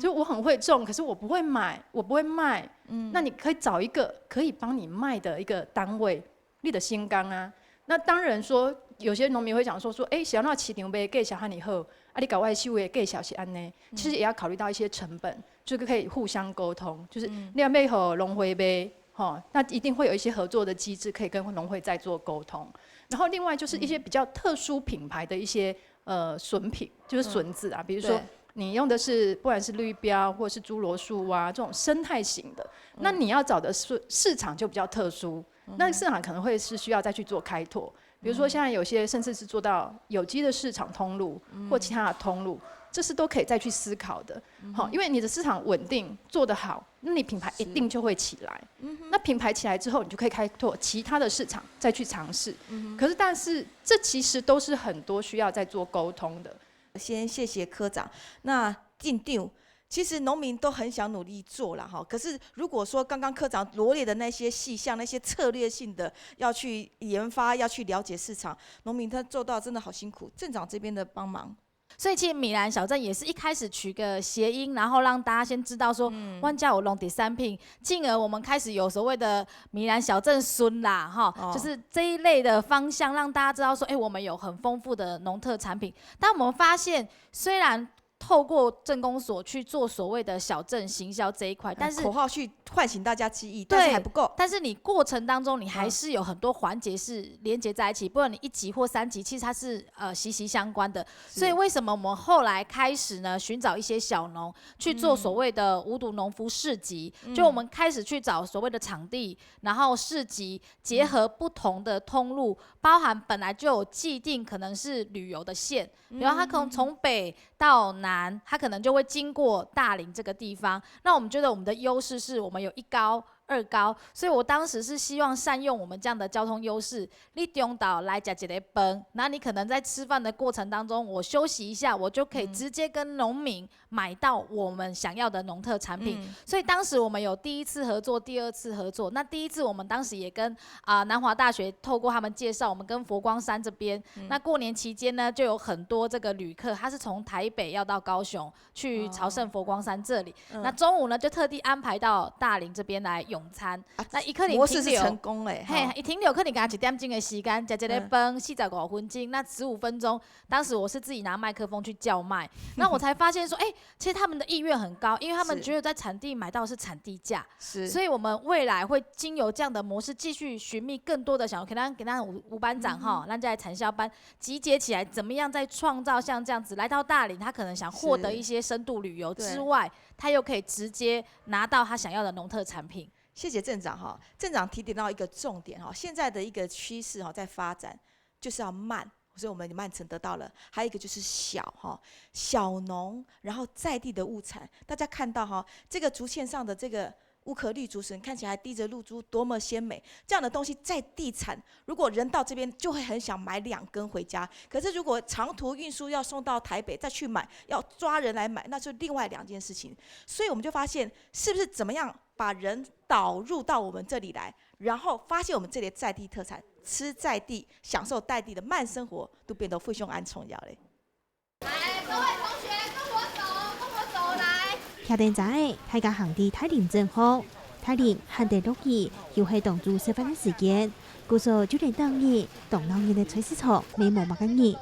所以我很会种，可是我不会买，我不会卖。那你可以找一个可以帮你卖的一个单位，你的心肝啊。那当然说，有些农民会讲说，想要市场卖价小和你好，你搞外收的价小是安呢，其实也要考虑到一些成本，就是可以互相沟通，就是你要卖和农会卖。那一定会有一些合作的机制，可以跟农会再做沟通。然后另外就是一些比较特殊品牌的一些笋品，就是笋子啊，比如说你用的是不管是绿标或者是侏罗树啊这种生态型的，那你要找的市场就比较特殊，那市场可能会是需要再去做开拓。比如说现在有些甚至是做到有机的市场通路或其他的通路。这是都可以再去思考的，因为你的市场稳定做得好，那你品牌一定就会起来。那品牌起来之后，你就可以开拓其他的市场，再去尝试。但是这其实都是很多需要再做沟通的。先谢谢科长。那进场，其实农民都很想努力做啦哈。可是如果说刚刚科长罗列的那些细项、那些策略性的要去研发、要去了解市场，农民他做到真的好辛苦。镇长这边的帮忙。所以其实米兰小镇也是一开始取个谐音，然后让大家先知道说，万家有农第三品，进而我们开始有所谓的米兰小镇村啦，哈，就是这一类的方向，让大家知道说，我们有很丰富的农特产品。但我们发现，虽然透过镇公所去做所谓的小镇行销这一块，但是口号去唤醒大家记忆，但是还不够。但是你过程当中，你还是有很多环节是连接在一起，不管你1级或3级，其实它是息息相关的。所以为什么我们后来开始呢，寻找一些小农去做所谓的无毒农夫市集？就我们开始去找所谓的场地，然后市集结合不同的通路，包含本来就有既定可能是旅游的线，比如它可能从北到南，它可能就会经过大林这个地方。那我们觉得我们的优势是我们有1高2高，所以我当时是希望善用我们这样的交通优势。你中岛来吃一个饭，那你可能在吃饭的过程当中，我休息一下，我就可以直接跟农民买到我们想要的农特产品。所以当时我们有第1次合作，第2次合作。那第1次我们当时也跟南华大学透过他们介绍，我们跟佛光山这边，那过年期间呢，就有很多这个旅客，他是从台北要到高雄去朝圣佛光山这里。那中午呢，就特地安排到大林这边来用餐。那一刻你模式是成功嘞，一停留可能给他1点钟的时间，吃一个饭45分钟，那15分钟，当时我是自己拿麦克风去叫卖，那我才发现说，其实他们的意愿很高，因为他们觉得在产地买到的是产地价，所以我们未来会经由这样的模式继续寻觅更多的小农，给他吴班长哈，让在产销班集结起来，怎么样再创造像这样子来到大林，他可能想获得一些深度旅游之外，他又可以直接拿到他想要的农特产品。谢谢镇长哈，镇长提点到一个重点哈，现在的一个趋势哈，在发展就是要慢，所以我们慢城得到了。还有一个就是小农，然后在地的物产，大家看到哈，这个竹堑上的这个乌壳绿竹笋看起来滴着露珠，多么鲜美！这样的东西在地产，如果人到这边就会很想买2根回家。可是如果长途运输要送到台北再去买，要抓人来买，那就另外2件事情。所以我们就发现，是不是怎么样把人导入到我们这里来，然后发现我们这里的在地特产，吃在地，享受在地的慢生活，都变得非常安重要嘞。来，各位同学，跟我走来。下定早的，大家行地太林真好，太林旱地落雨，又系当做吃饭的时间，故说就连当日动脑人的菜市场没冇乜嘅人。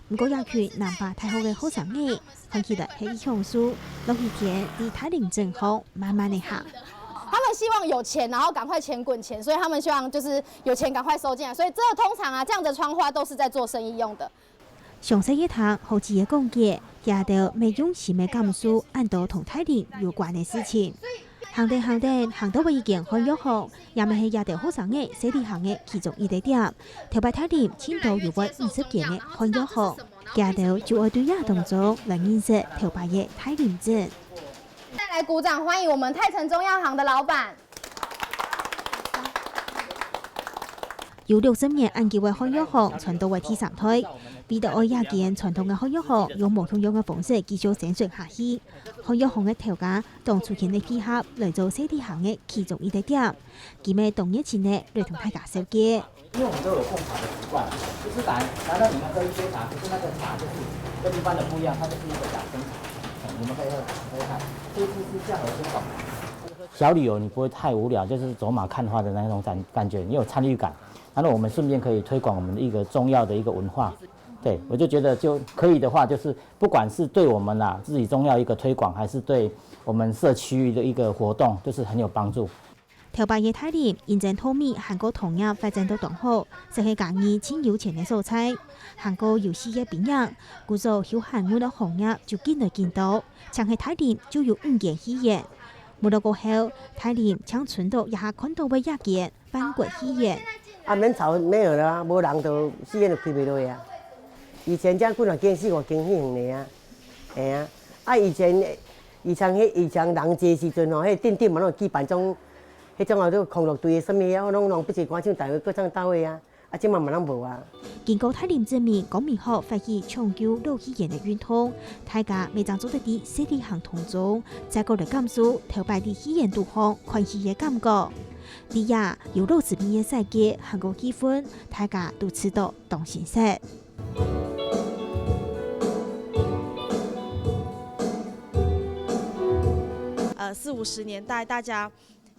不过也去南华太好嘅好生意，看起来系一项数，落雨天地太林真好，慢慢的行。他们希望有钱，然后赶快钱滚钱，所以他们希望就是有钱赶快收进来。所以这通常这样的窗花都是在做生意用的。详细一堂好几个讲解，也到每用心的感受，按到同太林有关的事情。行到为一件很友好，也咪系也到好生意洗地行的其中一个点。头摆太林青岛有过50件的很友好，也到就爱对亚当中来认识头摆的太林镇。再来鼓掌欢迎我们泰城中药行的老板。有60年按叫嘅很友好传到为第3代，为到爱亚件传统嘅很友好，用唔同样嘅方式继续延续下去。很友好嘅头家当出现嘅配合来做洗地行嘅其中一个点，佢咪同一前呢来同大家收结。因为我们都有奉茶的习惯，就是拿到你们喝一杯茶，可是那个茶就是跟一般的不一样，它就是一个养生茶。你们可以看，这次是这样的推广。小旅游你不会太无聊，就是走马看花的那种感觉，你有参与感。然后我们顺便可以推广我们的一个重要的一个文化，对我就觉得就可以的话，就是不管是对我们自己重要一个推广，还是对我们社区的一个活动，就是很有帮助。头摆嘅太林，现在透明韩国同样发展到当好，是系介意请有钱嘅素材。韩国有4嘅边样，故做有韩国嘅行业就进来见到，像系太林就有5件喜宴。冇到过后，太林将存到也下看到嘅1件翻过喜宴。免吵没有了，无人就死人就开袂落啊。以前才几若间4、5间迄样的嘿以前人济时阵吼，迄顶嘛拢举办种，迄种都康乐队的什么啊，拢不是歌唱大会、歌唱大会啊，即嘛拢无啊。经过太林证明，讲明后发起长久老喜宴的运通，大家未曾做得啲洗地行当中，再过来感受头摆啲喜宴度方欢喜嘅感觉。啲呀有肉子边嘅世界，韩国气氛，大家都吃到当新鲜。40-50年代大家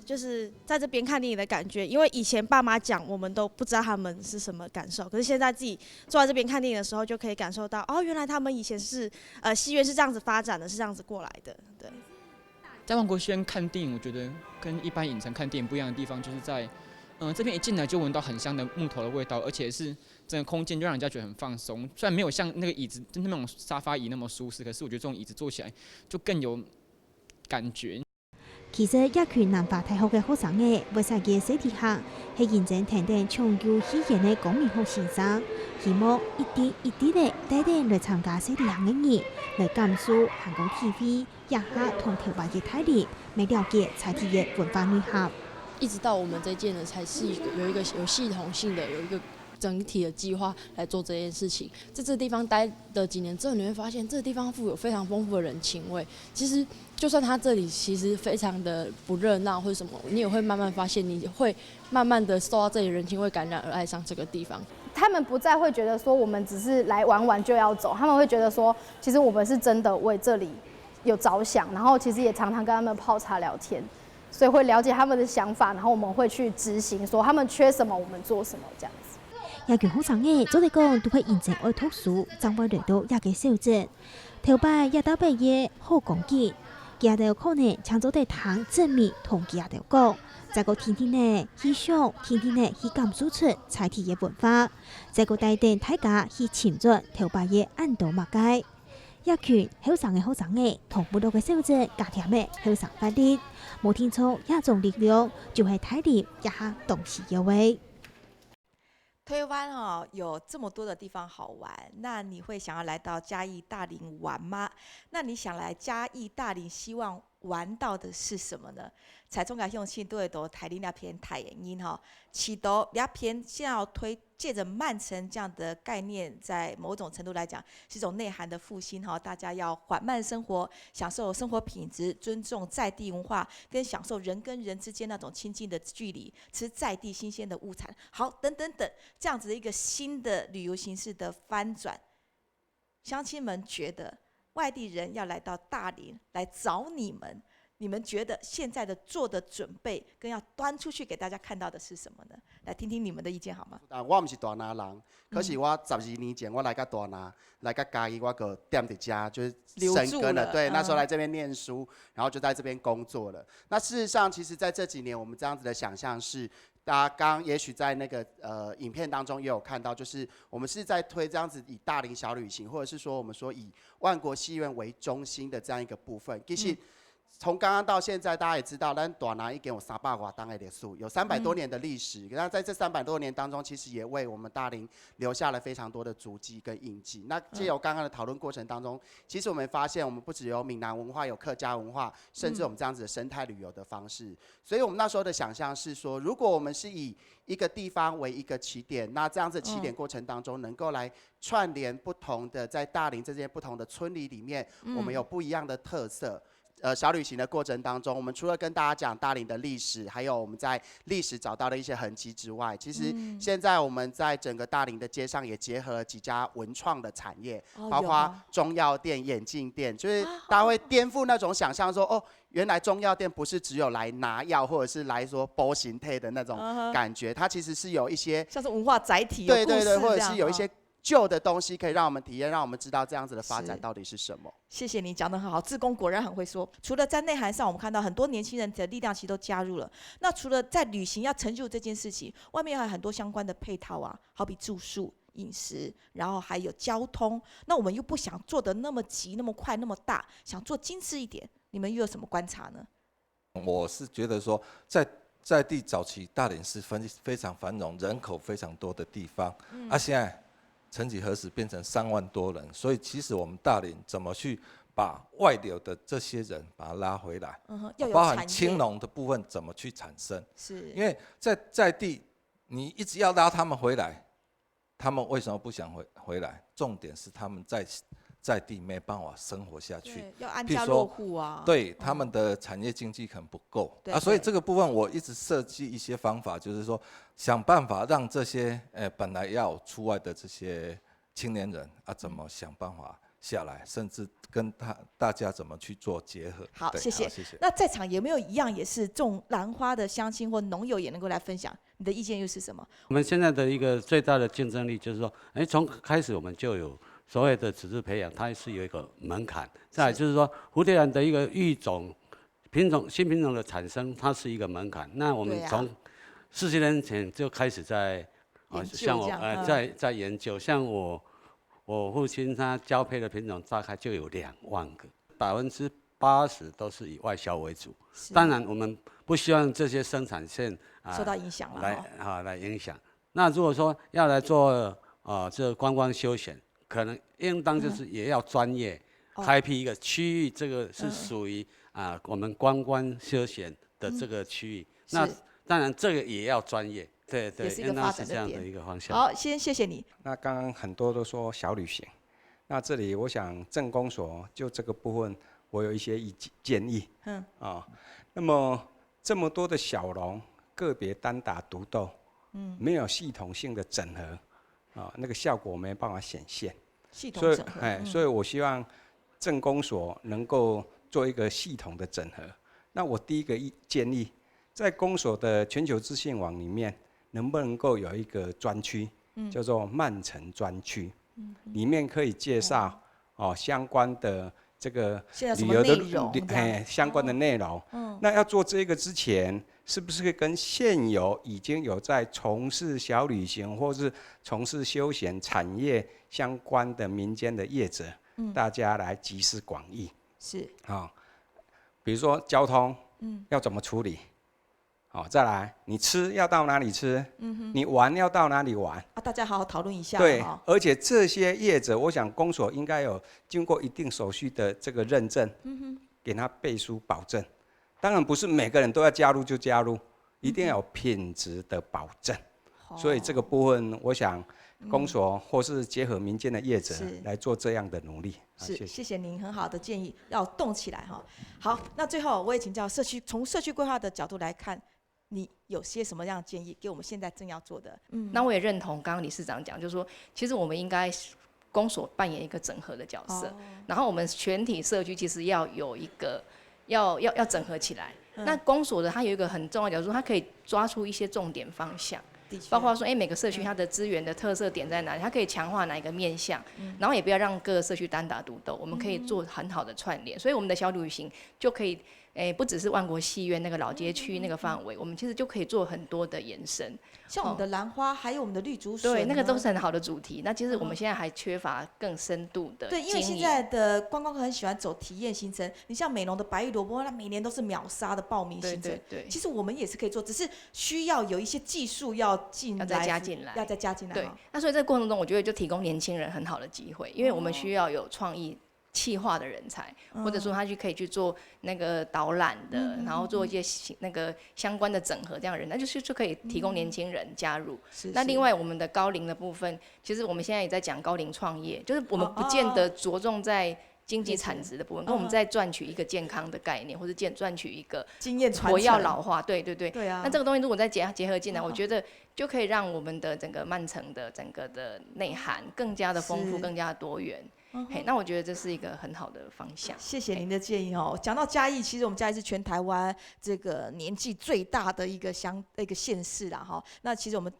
就是在这边看电影的感觉，因为以前爸妈讲我们都不知道他们是什么感受，可是现在自己坐在这边看电影的时候，就可以感受到哦，原来他们以前是戏院是这样子发展的，是这样子过来的。对，在万国戏院看电影，我觉得跟一般影城看电影不一样的地方，就是在这边一进来就闻到很香的木头的味道，而且是整个空间就让人家觉得很放松。虽然没有像那个椅子，就是那种沙发椅那么舒适，可是我觉得这种椅子坐起来就更有感觉。其实，一群南华大学的学生嘅要设计实体课，係認真聽定長久語言嘅公民學先生，希望一啲一啲嘅帶定來參加實體行嘅人，來感受香港 TV 一下同台灣嘅態度，來了解在地嘅文化內涵。一直到我們這屆呢，才是有一個有系統性的有一個整體的計劃來做這件事情。在這個地方待了幾年之後，你會發現這個地方富有非常豐富的人情味。其實就算它這裡其實非常的不熱鬧或者什麼，你也會慢慢發現，你會慢慢的受到這裡人情味感染而愛上這個地方。他們不再會覺得說我們只是來玩玩就要走，他們會覺得說其實我們是真的為這裡有着想，然後其實也常常跟他們泡茶聊天，所以會了解他們的想法，然後我們會去執行，說他們缺什麼我們做什麼這樣子。一群學生嘅做嚟講都係認真愛讀書，爭會嚟到一個小鎮，頭擺一到畢業好講緊，佢哋可能搶做啲堂證明同佢哋講，再個天天呢去想，天天呢去感受出在地嘅文化，再個帶定大家去前進頭擺嘅安度物街。一群後生嘅同每到嘅小鎮家庭嘅後生發力，冇聽錯一種力量，就係體力一下東西嘅味。台灣有這麼多的地方好玩，那你會想要來到嘉義大林玩嗎？那你想來嘉義大林，希望玩到的是什麼呢？彩中嘅用心都會到台林那片太原因起到那片現在要推借着慢城這樣的概念，在某種程度來講是一種內涵的復興大家要緩慢生活，享受生活品質，尊重在地文化，跟享受人跟人之間那種親近的距離，吃在地新鮮的物產，好等等等，這樣子的一個新的旅遊形式的翻轉，鄉親們覺得外地人要來到大林來找你們。你們覺得現在的做的準備跟要端出去給大家看到的是什麼呢？來聽聽你們的意見好嗎？我不是大林人，可是我12年前我來到大林，來到嘉義，我個店在家就是生根了。對，那時候來這邊念書，然後就在這邊工作了。那事實上，其實在這幾年，我們這樣子的想象是，大家剛也許在那個影片當中也有看到，就是我們是在推這樣子以大林小旅行，或者是說我們說以萬國戲院為中心的這樣一個部分，其實。從剛剛到現在，大家也知道，咱大林已經有300多檔的歷史，有300多年的歷史。那在這300多年當中，其實也為我們大林留下了非常多的足跡跟印記。那藉由剛剛的討論過程當中，其實我們發現，我們不只有閩南文化，有客家文化，甚至我們這樣子的生態旅遊的方式。所以我們那時候的想象是說，如果我們是以一個地方為一個起點，那這樣子起點過程當中，能夠來串聯不同的在大林這些不同的村里裡面，我們有不一樣的特色。小旅行的過程當中，我們除了跟大家講大林的歷史，還有我們在歷史找到的一些痕跡之外，其實現在我們在整個大林的街上也結合了幾家文創的產業，包括中藥店、眼鏡店，就是大家會顛覆那種想象說，哦，原來中藥店不是只有來拿藥，或者是來說包形態的那種感覺，它其實是有一些像是文化載體，對對對，或者是有一些。舊的東西可以讓我們體驗，讓我們知道這樣子的發展到底是什麼。謝謝你講得很好，志工果然很會說。除了在內涵上，我們看到很多年輕人的力量其實都加入了。那除了在旅行要成就這件事情，外面還有很多相關的配套啊，好比住宿、飲食，然後還有交通。那我們又不想做得那麼急、那麼快、那麼大，想做精緻一點。你們又有什麼觀察呢？我是覺得說，在地早期大林是非常繁榮、人口非常多的地方，現在。曾幾何時變成3萬多人，所以其實我們大林怎麼去把外流的這些人把它拉回來，包含青農的部分怎麼去產生？是因為在地你一直要拉他們回來，他們為什麼不想回來？重點是他們在地沒辦法生活下去，要安家落戶啊，對，他們的產業經濟可能不夠啊，所以這個部分我一直設計一些方法，就是說想辦法讓這些本來要出外的這些青年人啊，怎麼想辦法下来，甚至跟大家怎么去做结合。好，谢谢。谢谢。那在场有没有一样也是种兰花的乡亲或农友也能够来分享？你的意见又是什么？我们现在的一个最大的竞争力就是说，从开始我们就有所谓的纸质培养，它是有一个门槛。再来就是说，蝴蝶兰的一个育种新品种的产生，它是一个门槛。那我们从40年前就开始在像我在研究，像我父亲他交配的品种大概就有2万个，80%都是以外销为主。当然，我们不希望这些生产线受到影响了来影响。那如果说要来做这观光休闲，可能应当就是也要专业开辟一个区域，这个是属于我们观光休闲的这个区域。那当然这个也要专业。对，应当是这样的一个方向。好，先谢谢你。那刚刚很多都说小旅行，那这里我想镇公所就这个部分，我有一些建议。那么这么多的小农个别单打独斗，没有系统性的整合，那个效果没办法显现。系统整合。所以我希望镇公所能够做一个系统的整合。那我第一个建议，在公所的全球资讯网里面，能不能够有一个专区，叫做慢城专区，里面可以介绍相关的这个旅游的相关的内容。那要做这个之前，是不是可以跟现有已经有在从事小旅行或是从事休闲产业相关的民间的业者，大家来集思广益？是比如说交通，要怎么处理？再来，你吃要到哪里吃？你玩要到哪里玩？大家好好讨论一下。对，而且这些业者，我想公所应该有经过一定手续的这个认证，给他背书保证。当然不是每个人都要加入就加入，一定要有品质的保证。所以这个部分，我想公所或是结合民间的业者来做这样的努力。谢谢您很好的建议，要动起来哈。好，那最后我也请教从社区规划的角度来看。你有些什么样的建议给我们现在正要做的？那我也认同刚刚理事长讲，就是说，其实我们应该公所扮演一个整合的角色，然后我们全体社区其实要有一个要整合起来。那公所的它有一个很重要的角度，它可以抓出一些重点方向。包括说，每个社区它的资源的特色点在哪里？它可以强化哪一个面向？然后也不要让各个社区单打独斗，我们可以做很好的串联。所以我们的小旅行就可以，不只是万国戏院那个老街区那个范围，我们其实就可以做很多的延伸。像我们的兰花，还有我们的绿竹笋，对，那个都是很好的主题。那其实我们现在还缺乏更深度的对，因为现在的观光客很喜欢走体验行程。你像美浓的白玉萝卜，它每年都是秒杀的报名行程。对，其实我们也是可以做，只是需要有一些技术要再加进来。对，那所以在这个过程中，我觉得就提供年轻人很好的机会，因为我们需要有创意企划的人才，或者说他可以去做那个导览的，然后做一些那个相关的整合，这样的人，那就可以提供年轻人加入。那另外我们的高龄的部分，其实我们现在也在讲高龄创业，就是我们不见得着重在经济产值的部分，跟我们在赚取一个健康的概念，或者赚取一个经验传承、活要老化。对啊。那这个东西如果再结合进来，我觉得就可以让我们的整个慢城的整个的内涵更加的丰富，更加的多元。那我觉得这是一个很好的方向。谢谢您的建议哦。讲到嘉义，其实我们嘉义是全台湾这个年纪最大的一个县市啦哈。那其实我们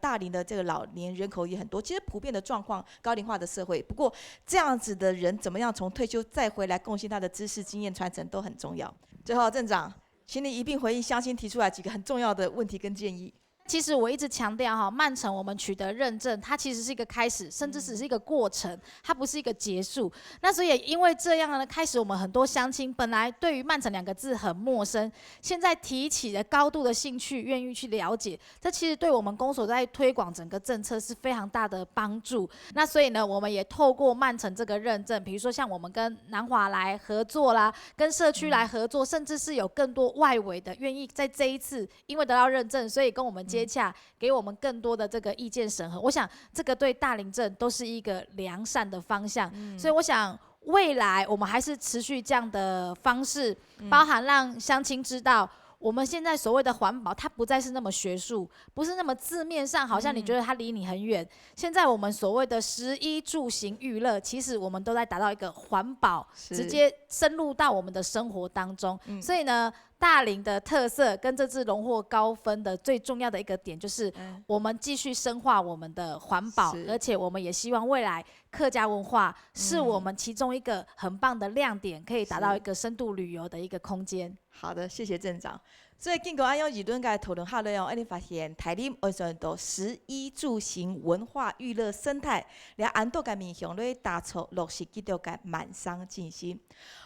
大林的这个老年人口也很多，其实普遍的状况高龄化的社会。不过这样子的人怎么样从退休再回来贡献他的知识经验传承都很重要。最后镇长，请你一并回应乡亲提出来几个很重要的问题跟建议。其实我一直强调慢城我们取得认证，它其实是一个开始，甚至只是一个过程，它不是一个结束。那所以因为这样呢，开始我们很多乡亲本来对于慢城2个字很陌生，现在提起了高度的兴趣，愿意去了解，这其实对我们公所在推广整个政策是非常大的帮助。那所以呢，我们也透过慢城这个认证，比如说像我们跟南华来合作啦，跟社区来合作，甚至是有更多外围的愿意在这一次因为得到认证，所以跟我们接洽，给我们更多的这个意见审核。我想这个对大林镇都是一个良善的方向，所以我想未来我们还是持续这样的方式，包含让乡亲知道我们现在所谓的环保，它不再是那么学术，不是那么字面上，好像你觉得它离你很远。现在我们所谓的食衣住行娱乐，其实我们都在达到一个环保，直接深入到我们的生活当中。所以呢，大林的特色跟这次荣获高分的最重要的一个点，就是我们继续深化我们的环保，而且我们也希望未来客家文化是我们其中一个很棒的亮点，可以达到一个深度旅游的一个空间。好的，谢谢镇长。所以经过安用舆论界讨论下来哦，你发现台林为什么都食衣住行文化娱乐生态，连安多个面向来打造落实基督嘅万商进行。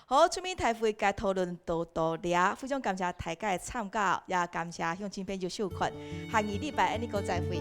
好，出面台会嘅讨论到了，非常感谢大家嘅参加，也感谢乡亲朋友收看，下个礼拜你个再会。